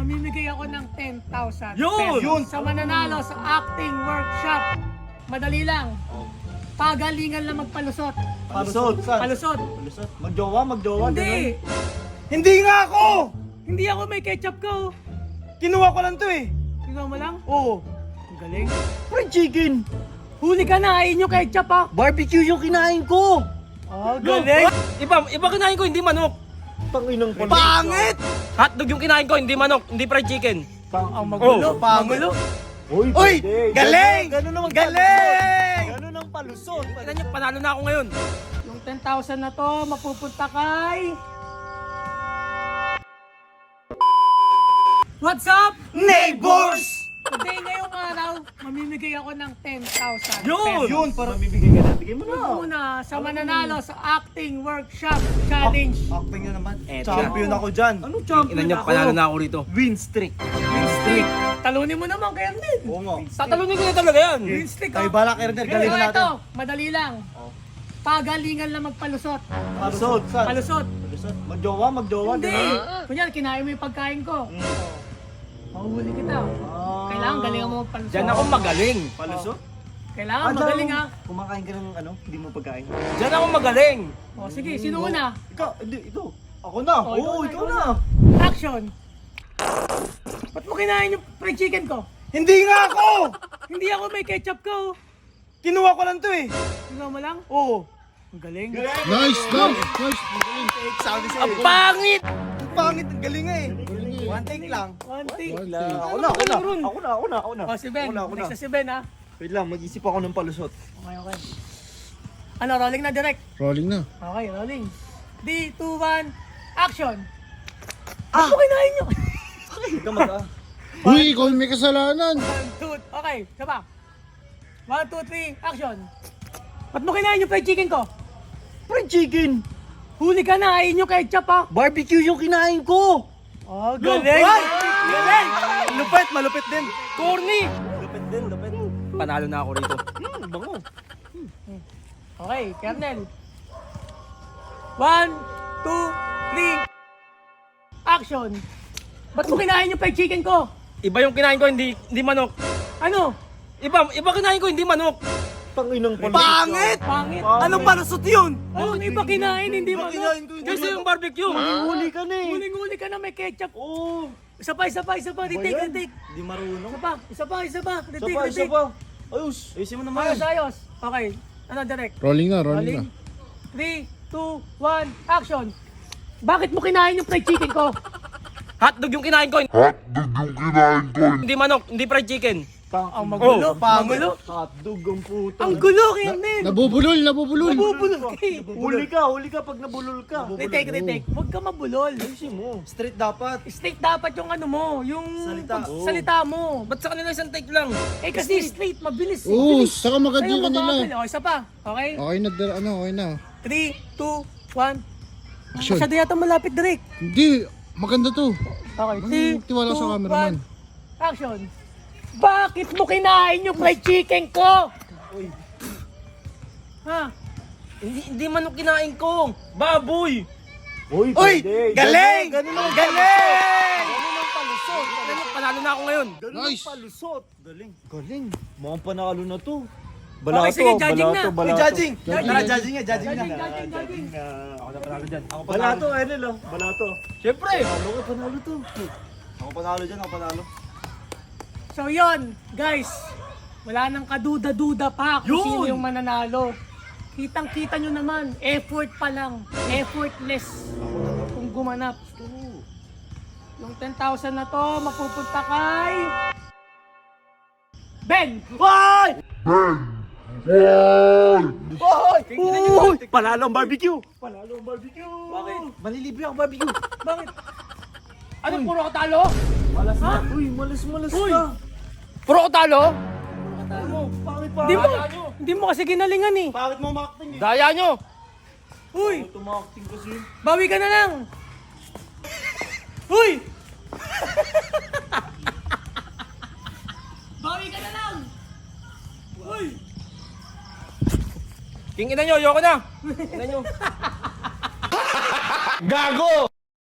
mamimigay ako ng 10,000 Yun! pesos sa mananalo sa acting workshop. Madali lang. Pagalingan lang magpalusot. Palusot. Palusot. Palusot. Magjowa, Hindi. Hindi nga ako! Hindi ako may ketchup ka oh. Kinuha ko lang to eh. Tingnan mo lang. Oo. Ang galing. Fried chicken. Huli ka na, ayun yung ketchup ha. Barbecue yung kinain ko. Oh, galing. Iba kinain ko, hindi manok. Tanginang pala. Pangit! Hotdog yung kinain ko, hindi manok, hindi fried chicken. Ang magulo. Magulo. Uy, Uy! pwede. Galing! Ganun naman Galing! Ganun ang palusot. Tingnan niyo, panalo na ako ngayon. Yung 10,000 na to, mapupunta kay... What's up? Neighbors! Today, ngayong araw, mamimigay ako ng 10,000 Yun! pesos. Yun! Para Mamimigay ka na. Bigay mo na. Una, sa mananalo sa acting workshop challenge. Acting na naman. Eto Champion ako dyan. Ano champion Tingnan niyo, ako? panalo na ako rito. Win streak. Win streak. Talunin mo naman kaya din. Oo nga. Tatalunin ko na talaga yan. Win streak Kay Balak Erner, Pero galingan natin. ito, madali lang. Pagalingan lang magpalusot. Palusot. Saan? Palusot. Palusot. Magjowa. Hindi. ganun. Kunyari, kinain mo yung pagkain ko. Mahuhuli kita. Kailangan galingan mo magpalusot. Diyan ako magaling. Palusot? Kailangan magaling ha. Kumakain ka ng ano, hindi mo pagkain. Diyan ako magaling. O sige, sino una? Ikaw, hindi, ito. Ako na. Oh, Oo, ikaw na. Action! Ba't mo kinain yung fried chicken ko? Hindi nga ako! Hindi ako may ketchup ka oh. Kinuha ko lang to eh. Tingnan mo lang. Oo. Ang galing. Nice. Sabi sa'yo. Ang pangit! Ang pangit, ang galing nga eh. One take lang. One thing. Ako na. O si Ben. Ako na. Next na si Ben ha. Wait lang, mag-isip ako ng palusot. Okay. Ano, rolling na direct. Rolling na. Okay, rolling. 3, 2, 1, action! Ba't mo kinain nyo? Huwag ka mag-ah. Uy, ikaw may kasalanan. 1, 2, okay, saba. 1, 2, 3, action! Ba't mo kinain yung fried chicken ko? Fried chicken. Huli ka na, ayun yung ketchup ha. Barbecue yung kinain ko. Oh, Galing! Galing! Lupit, malupit din. Corny! Lupit din. Panalo na ako rito. Bango. Okay, Kernel. 1, 2, 3, action! Ba't mo kinain yung fried chicken ko? Iba yung kinain ko, hindi manok. Ano? Iba kinain ko, hindi manok. Tanginang palusot. Pangit! Pangit. Anong palusot yun? Anong iba kinain, hindi mo Kinain ko, hindi Kasi mo- yung barbecue. Huli ka na eh. Huling-huli ka na may ketchup. Oo. Isa pa. Retake. Di marunong. Isa pa. Isa Retake. pa. Ayos. Ayusin mo naman. Ayos. Okay. Ano, direct? Rolling na, rolling na. 3, 2, 1, action! Bakit mo kinain yung fried chicken ko? Hotdog yung kinain ko, hindi manok, hindi fried chicken. Ang magulo. Magulo. Hotdog ang puta. Ang gulo, Kernel. Nabubulol. Nabubulol ka eh. Huli ka pag nabulol ka. Retake. Huwag ka mabulol. Ayusin mo. Straight dapat. Straight dapat yung ano mo, yung Salita. salita mo. Ba't sa kanila isang take lang? Eh kasi straight, mabilis eh. Oo, Bilis. saka maganda Sa'yo yung kanila. mabagal. Okay, isa pa. Okay? Okay na, okay na. 3, 2, 1. Action. Masyado yata malapit direct. Hindi, maganda to. Okay, Ano, tiwala sa cameraman. Action! Bakit mo kinain yung fried chicken ko? Ha? Hindi manok kinain ko. Baboy. Uy, Galing! Ganun ang Galing! Ganun ang palusot. Tingnan niyo, panalo na ako ngayon. Ganun Nice. ang palusot. Galing. Mukhang panalo na to. Okay, sige, judging na. Uy, judging! Judging. Tara, judging na. Judging. Ako na panalo dyan. Balato, Enel oh. Balato. Siyempre. Panalo to. Ako panalo dyan, ako panalo. So yon, guys. Wala nang kaduda-duda pa kung sino yung mananalo. Kitang-kita nyo naman, effort pa lang. Effortless. Kung gumanap. Yung 10,000 na to, mapupunta kay... Ben! Hoy! Uy! Panalo ang barbecue! Bakit? Malilibre ako barbecue! Bakit? Ano, puro ka talo? Malas na! Uy, malas Uy! ka! Puro ko talo. Bakit Hindi mo kasi ginalingan eh. Bakit mo umakting eh? Daya nyo. Uy! Tumakting kasi. Bawi ka na lang! Uy! Bawi ka na lang! Uy! King ina nyo, ayoko na. Ina nyo. Gago!